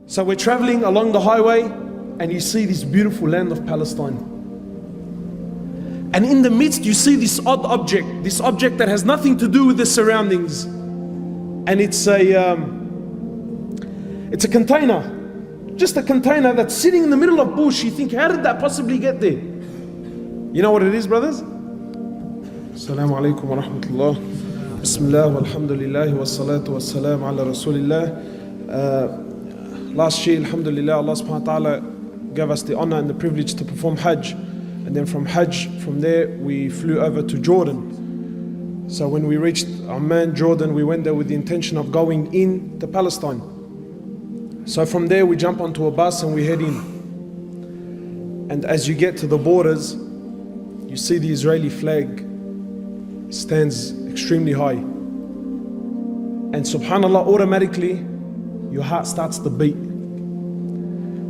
So we're traveling along the highway and you see this beautiful land of Palestine. And in the midst you see this odd object, this object that has nothing to do with the surroundings. And it's a container. Just a container that's sitting in the middle of bush. You think, how did that possibly get there? You know what it is, brothers? Assalamu alaikum wa rahmatullah. Bismillah walhamdulillah wa salatu wa salam ala rasulillah. Last year, alhamdulillah, Allah subhanahu wa ta'ala gave us the honor and the privilege to perform Hajj. And then from Hajj, from there, we flew over to Jordan. So when we reached Amman, Jordan, we went there with the intention of going in to Palestine. So from there, we jump onto a bus and we head in. And as you get to the borders, you see the Israeli flag stands extremely high. And subhanAllah, automatically, your heart starts to beat.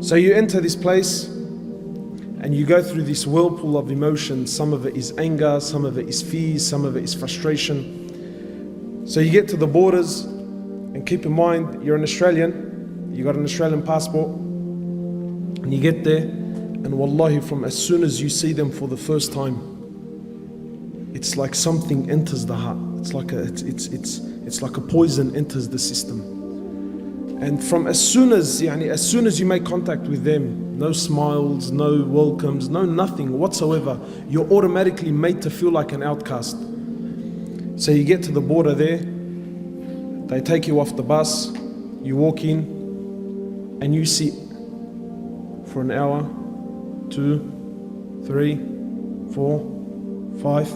So you enter this place and you go through this whirlpool of emotions. Some of it is anger, some of it is fear, some of it is frustration. So you get to the borders, and keep in mind, you're an Australian, you got an Australian passport, and you get there, and wallahi, from as soon as you see them for the first time, it's like something enters the heart. It's like a poison enters the system. And from as soon as you make contact with them, no smiles, no welcomes, no nothing whatsoever, you're automatically made to feel like an outcast. So you get to the border there, they take you off the bus, you walk in, and you sit for an hour, 2, 3, 4, 5,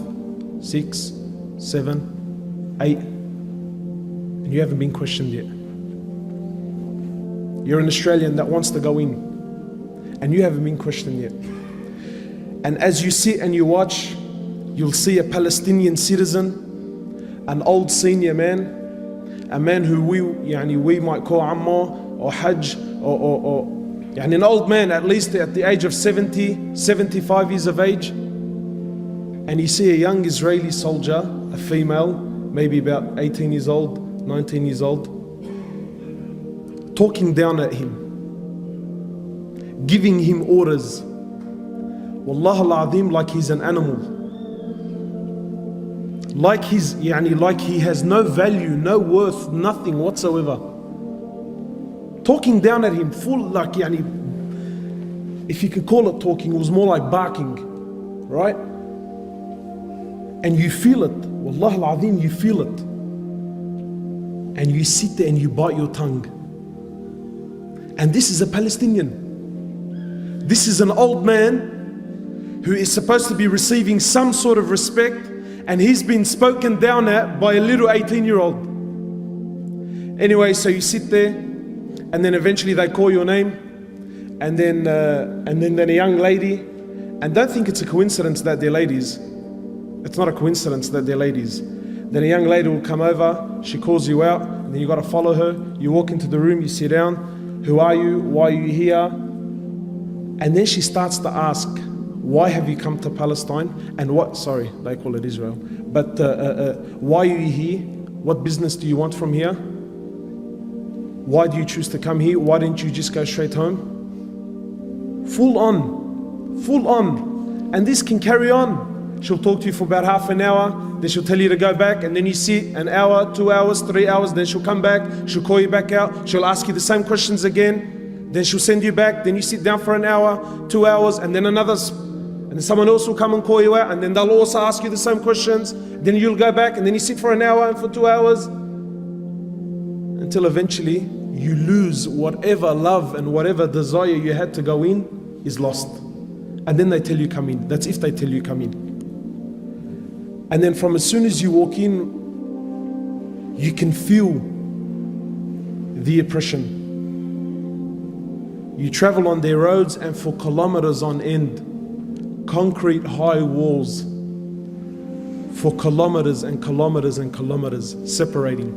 6, 7, 8, and you haven't been questioned yet. You're an Australian that wants to go in, and you haven't been questioned yet. And as you sit and you watch, you'll see a Palestinian citizen, an old senior man, a man who we might call Ammar or Hajj, or an old man, at least at the age of 70, 75 years of age. And you see a young Israeli soldier, a female, maybe about 18 years old, 19 years old, talking down at him, giving him orders. Wallah al-Azim, like he's an animal. Like he has no value, no worth, nothing whatsoever. Talking down at him, full if you could call it talking, it was more like barking, right? And you feel it, Wallah al-Azim, you feel it. And you sit there and you bite your tongue. And this is a Palestinian. This is an old man who is supposed to be receiving some sort of respect, and he's been spoken down at by a little 18-year-old. Anyway, so you sit there, and then eventually they call your name, and then a young lady, and don't think it's a coincidence that they're ladies. It's not a coincidence that they're ladies. Then a young lady will come over, she calls you out, and then you got to follow her. You walk into the room, you sit down. Who are you? Why are you here? And then she starts to ask, why have you come to Palestine? And what, sorry, they call it Israel. But why are you here? What business do you want from here? Why do you choose to come here? Why didn't you just go straight home? Full on. And this can carry on. She'll talk to you for about half an hour, then she'll tell you to go back, and then you sit an hour, 2 hours, 3 hours, then she'll come back, she'll call you back out, she'll ask you the same questions again, then she'll send you back, then you sit down for an hour, 2 hours, and then and then someone else will come and call you out, and then they'll also ask you the same questions, then you'll go back, and then you sit for an hour and for 2 hours, until eventually you lose whatever love and whatever desire you had to go in is lost. And then they tell you come in. That's if they tell you come in. And then from as soon as you walk in, you can feel the oppression. You travel on their roads, and for kilometers on end, concrete high walls for kilometers and kilometers and kilometers separating.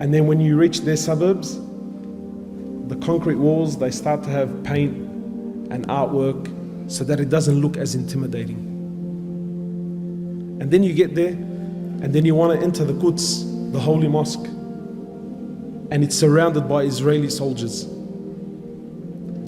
And then when you reach their suburbs, the concrete walls, they start to have paint and artwork so that it doesn't look as intimidating. And then you get there, and then you want to enter the Quds, the holy mosque. and it's surrounded by Israeli soldiers.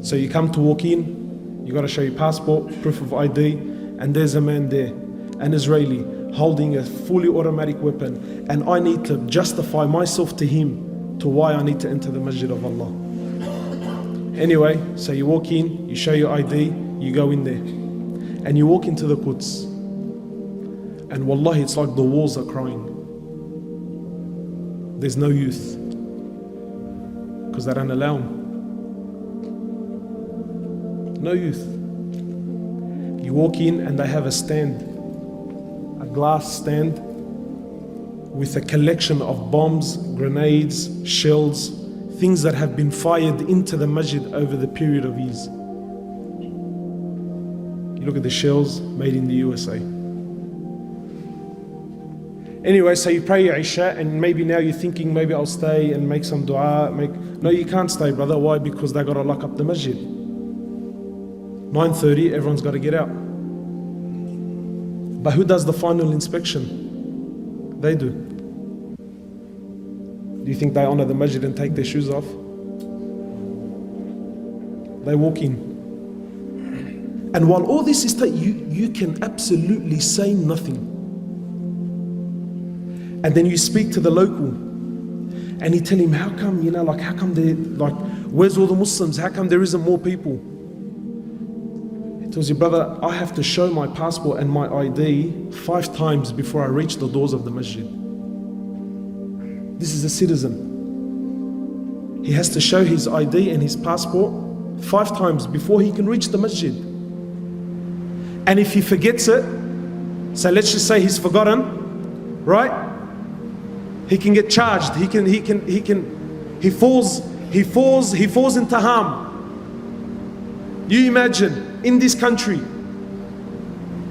So you come to walk in, you got to show your passport, proof of ID, and there's a man there, an Israeli, holding a fully automatic weapon, and I need to justify myself to him to why I need to enter the Masjid of Allah. Anyway, so you walk in, you show your ID, you go in there, and you walk into the Quds, and wallahi, it's like the walls are crying. There's no youth, because they don't allow them. No youth. You walk in and they have a stand, a glass stand with a collection of bombs, grenades, shells, things that have been fired into the masjid over the period of years. You look at the shells made in the USA. Anyway, so you pray your Isha, and maybe now you're thinking, maybe I'll stay and make some dua. No, you can't stay, brother. Why? Because they got to lock up the masjid. 9:30, everyone's got to get out. But who does the final inspection? They do. Do you think they honor the masjid and take their shoes off? They walk in. And while all this is you can absolutely say nothing. And then you speak to the local and you tell him, how come, how come where's all the Muslims? How come there isn't more people? He tells you, brother, I have to show my passport and my ID 5 times before I reach the doors of the masjid. This is a citizen. He has to show his ID and his passport 5 times before he can reach the masjid. And if he forgets it, so let's just say he's forgotten, right? He can get charged. He falls into harm. You imagine, in this country,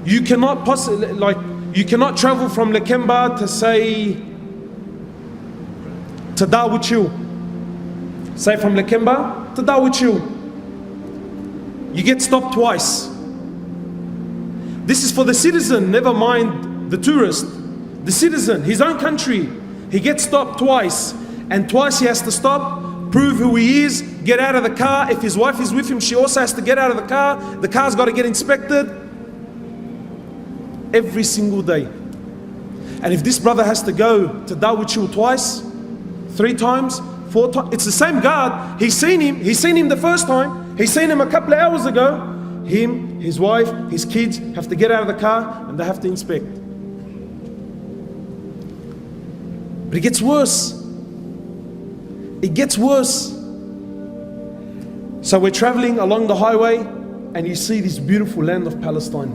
you cannot travel from Lakemba to say to Darwich. Say from Lakemba to Darwich. You get stopped twice. This is for the citizen, never mind the tourist. The citizen, his own country, he gets stopped twice, and twice he has to stop, prove who he is, get out of the car. If his wife is with him, she also has to get out of the car. The car's got to get inspected every single day. And if this brother has to go to Darwich twice, 3 times, 4 times, it's the same guard. He's seen him the first time, he's seen him a couple of hours ago. Him, his wife, his kids have to get out of the car and they have to inspect. But it gets worse. It gets worse. So we're traveling along the highway and you see this beautiful land of Palestine.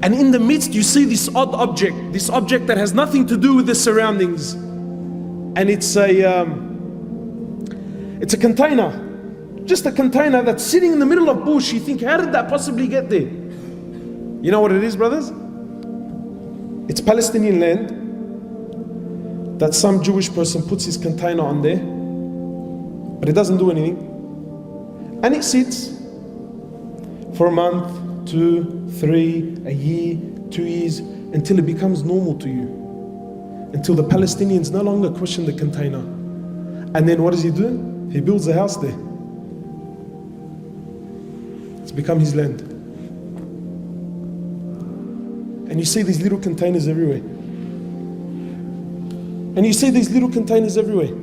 And in the midst you see this odd object, this object that has nothing to do with the surroundings. And it's a container. Just a container that's sitting in the middle of bush. You think, how did that possibly get there? You know what it is, brothers? It's Palestinian land that some Jewish person puts his container on there, but it doesn't do anything. And it sits for a month, 2, 3, a year, 2 years, until it becomes normal to you. Until the Palestinians no longer question the container. And then what does he do? He builds a house there. It's become his land. And you see these little containers everywhere. And you see these little containers everywhere.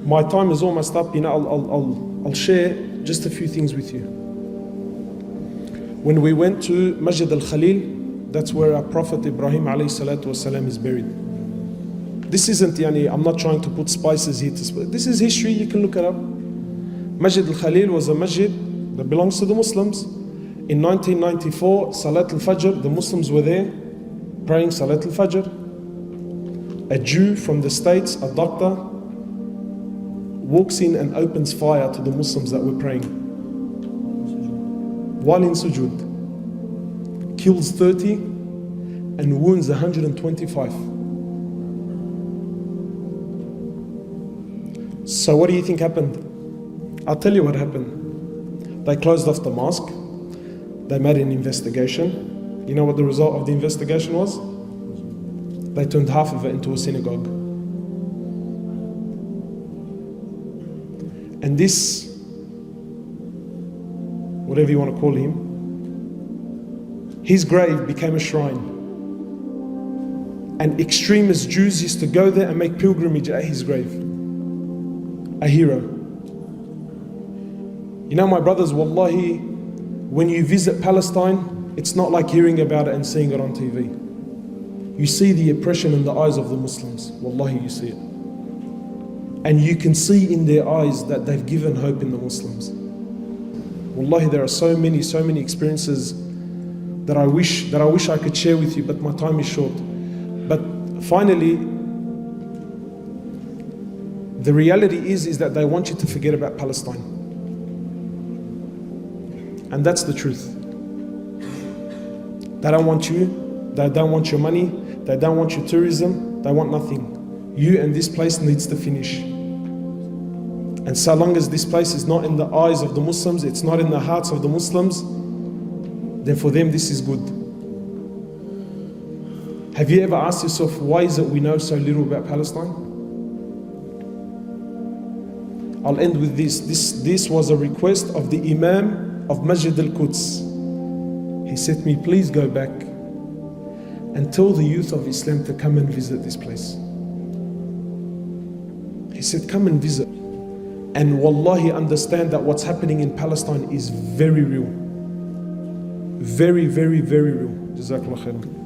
My time is almost up. I'll share just a few things with you. When we went to Masjid al-Khalil, that's where our Prophet Ibrahim alayhi salatu wasalam is buried. This isn't, I'm not trying to put spices here. This is history, you can look it up. Masjid al-Khalil was a masjid that belongs to the Muslims. In 1994, Salat al-Fajr, the Muslims were there praying Salat al-Fajr. A Jew from the States, a doctor, walks in and opens fire to the Muslims that were praying. While in sujood, kills 30 and wounds 125. So what do you think happened? I'll tell you what happened. They closed off the mosque. They made an investigation. You know what the result of the investigation was? They turned half of it into a synagogue. And this, whatever you want to call him, his grave became a shrine. And extremist Jews used to go there and make pilgrimage at his grave. A hero. You know, my brothers, wallahi, when you visit Palestine, it's not like hearing about it and seeing it on TV. You see the oppression in the eyes of the Muslims. Wallahi, you see it. And you can see in their eyes that they've given hope in the Muslims. Wallahi, there are so many experiences that I wish I could share with you, but my time is short. But finally, the reality is that they want you to forget about Palestine. And that's the truth. They don't want you, they don't want your money, they don't want your tourism, they want nothing. You and this place needs to finish. And so long as this place is not in the eyes of the Muslims, it's not in the hearts of the Muslims, then for them this is good. Have you ever asked yourself, why is it we know so little about Palestine? I'll end with this. This was a request of the Imam of Masjid al-Quds. He said to me, please go back and tell the youth of Islam to come and visit this place. He said, come and visit. And wallahi, understand that what's happening in Palestine is very real. Very, very, very real. Jazakallah khairan.